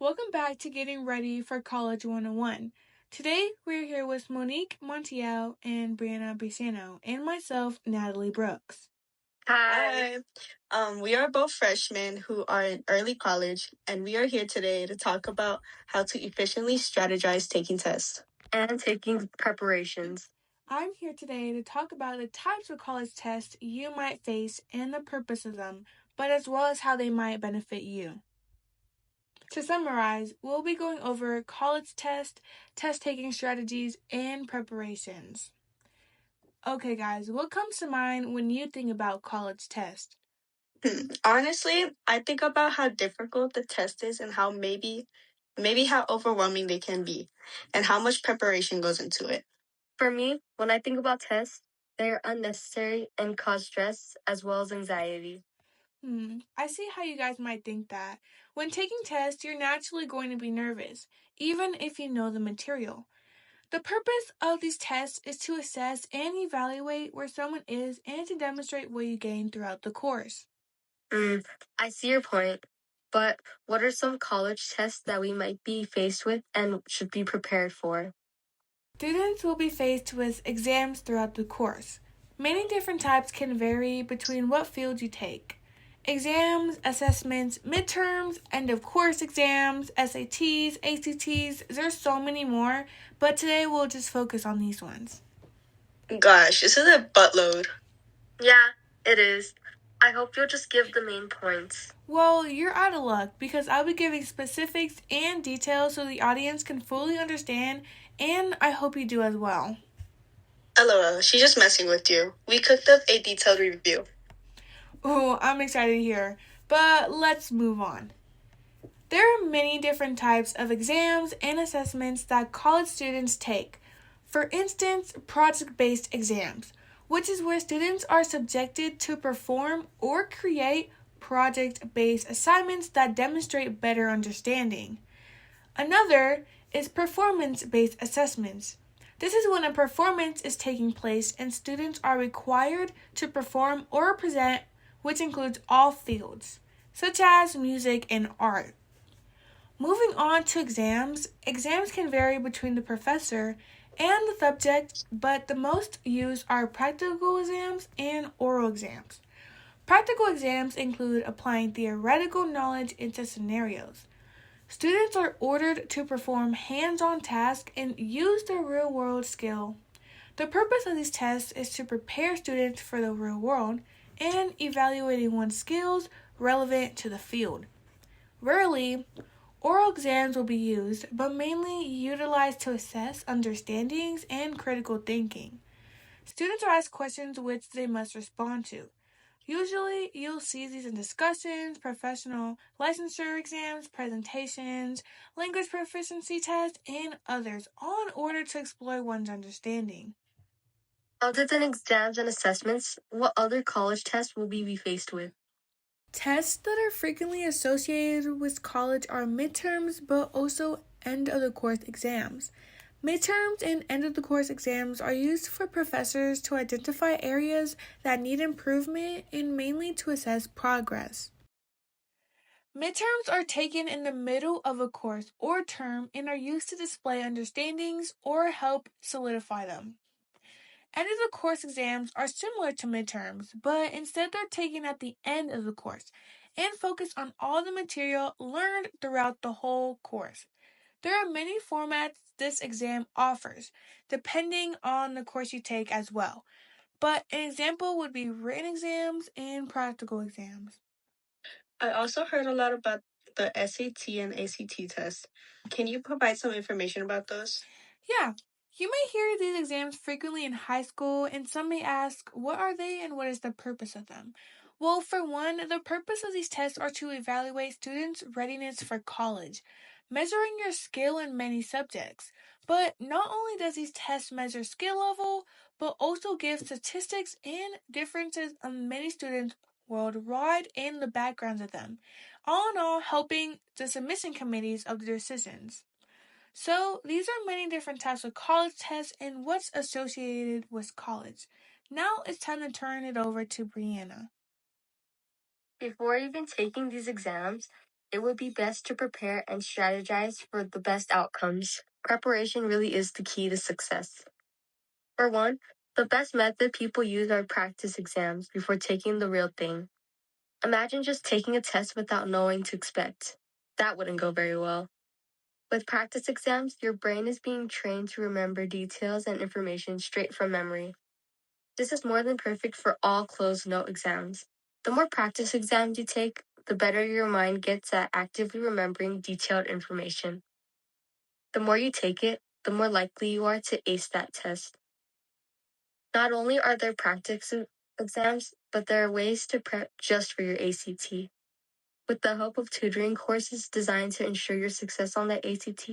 Welcome back to Getting Ready for College 101. Today, we're here with Monique Montiel and Brianna Bisano, and myself, Natalie Brooks. Hi. We are both freshmen who are in early college, and we are here today to talk about how to efficiently strategize taking tests and taking preparations. I'm here today to talk about the types of college tests you might face and the purpose of them, but as well as how they might benefit you. To summarize, we'll be going over college tests, test-taking strategies, and preparations. Okay, guys, what comes to mind when you think about college tests? Honestly, I think about how difficult the test is and how maybe how overwhelming they can be and how much preparation goes into it. For me, when I think about tests, they are unnecessary and cause stress as well as anxiety. I see how you guys might think that. When taking tests, you're naturally going to be nervous, even if you know the material. The purpose of these tests is to assess and evaluate where someone is and to demonstrate what you gain throughout the course. I see your point. But what are some college tests that we might be faced with and should be prepared for? Students will be faced with exams throughout the course. Many different types can vary between what field you take. Exams, assessments, midterms, end of course exams, SATs, ACTs, there's so many more, but today we'll just focus on these ones. Gosh, this is a buttload. Yeah, it is. I hope you'll just give the main points. Well, you're out of luck because I'll be giving specifics and details so the audience can fully understand, and I hope you do as well. LOL, she's just messing with you. We cooked up a detailed review. Oh, I'm excited here, but let's move on. There are many different types of exams and assessments that college students take. For instance, project-based exams, which is where students are subjected to perform or create project-based assignments that demonstrate better understanding. Another is performance-based assessments. This is when a performance is taking place and students are required to perform or present, which includes all fields, such as music and art. Moving on to exams, exams can vary between the professor and the subject, but the most used are practical exams and oral exams. Practical exams include applying theoretical knowledge into scenarios. Students are ordered to perform hands-on tasks and use their real-world skill. The purpose of these tests is to prepare students for the real world and evaluating one's skills relevant to the field. Rarely, oral exams will be used, but mainly utilized to assess understandings and critical thinking. Students are asked questions which they must respond to. Usually, you'll see these in discussions, professional licensure exams, presentations, language proficiency tests, and others, all in order to explore one's understanding. Other than exams and assessments, what other college tests will we be faced with? Tests that are frequently associated with college are midterms, but also end of the course exams. Midterms and end of the course exams are used for professors to identify areas that need improvement and mainly to assess progress. Midterms are taken in the middle of a course or term and are used to display understandings or help solidify them. End of the course exams are similar to midterms, but instead they're taken at the end of the course and focus on all the material learned throughout the whole course. There are many formats this exam offers, depending on the course you take as well. But an example would be written exams and practical exams. I also heard a lot about the SAT and ACT test. Can you provide some information about those? Yeah, you may hear these exams frequently in high school, and some may ask, what are they and what is the purpose of them? Well, for one, the purpose of these tests are to evaluate students' readiness for college, measuring your skill in many subjects. But not only does these tests measure skill level, but also give statistics and differences on many students worldwide and the backgrounds of them. All in all, helping the submission committees of the decisions. So, these are many different types of college tests and what's associated with college. Now it's time to turn it over to Brianna. Before even taking these exams, it would be best to prepare and strategize for the best outcomes. Preparation really is the key to success. For one, the best method people use are practice exams before taking the real thing. Imagine just taking a test without knowing to expect. That wouldn't go very well. With practice exams, your brain is being trained to remember details and information straight from memory. This is more than perfect for all closed note exams. The more practice exams you take, the better your mind gets at actively remembering detailed information. The more you take it, the more likely you are to ace that test. Not only are there practice exams, but there are ways to prep just for your ACT. With the help of tutoring courses designed to ensure your success on the ACT,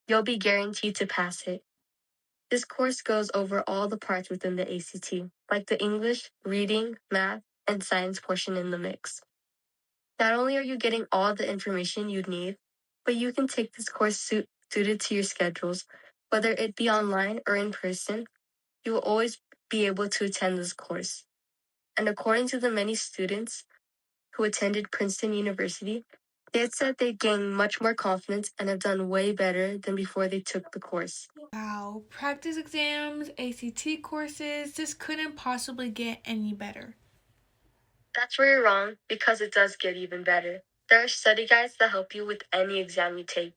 you'll be guaranteed to pass it. This course goes over all the parts within the ACT, like the English, reading, math, and science portion in the mix. Not only are you getting all the information you'd need, but you can take this course suited to your schedules, whether it be online or in person. You will always be able to attend this course. And according to the many students who attended Princeton University, they had said they gained much more confidence and have done way better than before they took the course. Wow, practice exams, ACT courses, this couldn't possibly get any better. That's where you're wrong, because it does get even better. There are study guides that help you with any exam you take.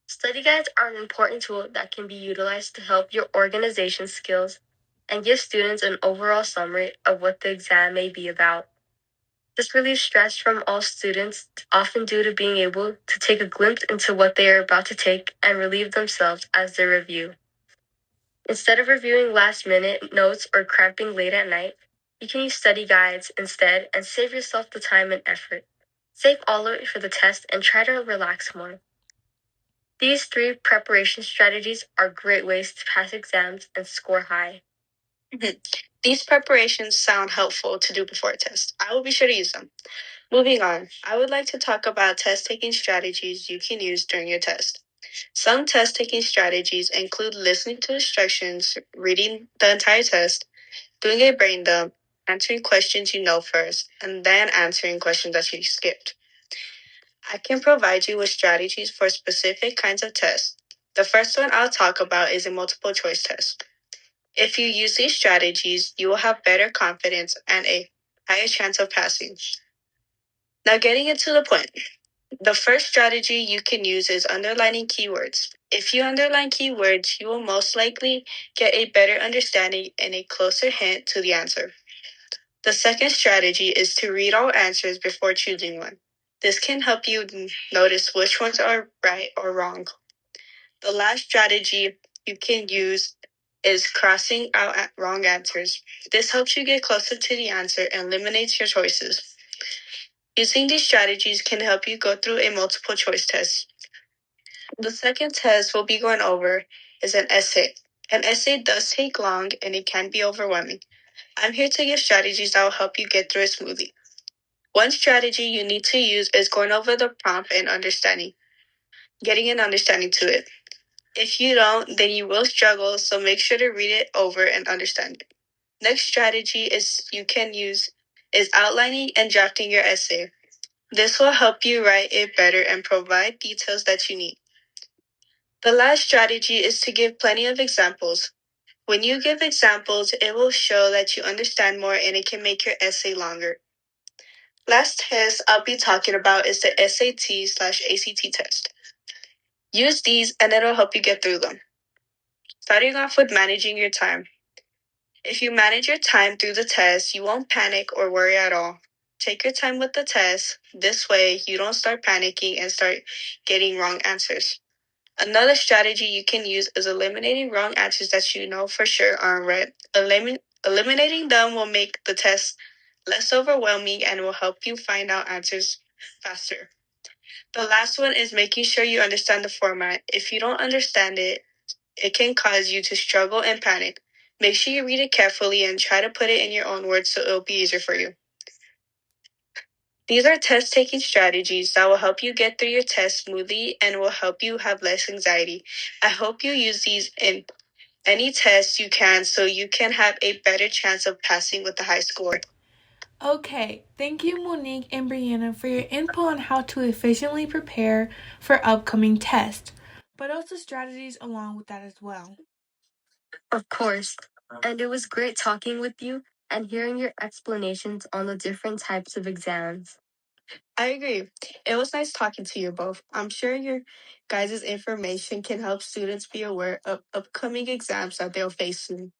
Study guides are an important tool that can be utilized to help your organization skills and give students an overall summary of what the exam may be about. This relieves stress from all students, often due to being able to take a glimpse into what they are about to take and relieve themselves as they review. Instead of reviewing last-minute notes or cramping late at night, you can use study guides instead and save yourself the time and effort. Save all of it for the test and try to relax more. These 3 preparation strategies are great ways to pass exams and score high. These preparations sound helpful to do before a test. I will be sure to use them. Moving on, I would like to talk about test-taking strategies you can use during your test. Some test-taking strategies include listening to instructions, reading the entire test, doing a brain dump, answering questions you know first, and then answering questions that you skipped. I can provide you with strategies for specific kinds of tests. The first one I'll talk about is a multiple choice test. If you use these strategies, you will have better confidence and a higher chance of passing. Now, getting into the point. The first strategy you can use is underlining keywords. If you underline keywords, you will most likely get a better understanding and a closer hint to the answer. The second strategy is to read all answers before choosing one. This can help you notice which ones are right or wrong. The last strategy you can use is crossing out wrong answers. This helps you get closer to the answer and eliminates your choices. Using these strategies can help you go through a multiple choice test. The second test we'll be going over is an essay. An essay does take long and it can be overwhelming. I'm here to give strategies that will help you get through it smoothly. One strategy you need to use is going over the prompt and getting an understanding to it. If you don't, then you will struggle, so make sure to read it over and understand it. Next strategy you can use is outlining and drafting your essay. This will help you write it better and provide details that you need. The last strategy is to give plenty of examples. When you give examples, it will show that you understand more and it can make your essay longer. Last test I'll be talking about is the SAT/ACT test. Use these and it'll help you get through them. Starting off with managing your time. If you manage your time through the test, you won't panic or worry at all. Take your time with the test. This way, you don't start panicking and start getting wrong answers. Another strategy you can use is eliminating wrong answers that you know for sure aren't right. Eliminating them will make the test less overwhelming and will help you find out answers faster. The last one is making sure you understand the format. If you don't understand it, it can cause you to struggle and panic. Make sure you read it carefully and try to put it in your own words so it'll be easier for you. These are test-taking strategies that will help you get through your test smoothly and will help you have less anxiety. I hope you use these in any test you can so you can have a better chance of passing with a high score. Okay, thank you, Monique and Brianna, for your input on how to efficiently prepare for upcoming tests, but also strategies along with that as well. Of course. And it was great talking with you and hearing your explanations on the different types of exams. I agree. It was nice talking to you both. I'm sure your guys' information can help students be aware of upcoming exams that they'll face soon.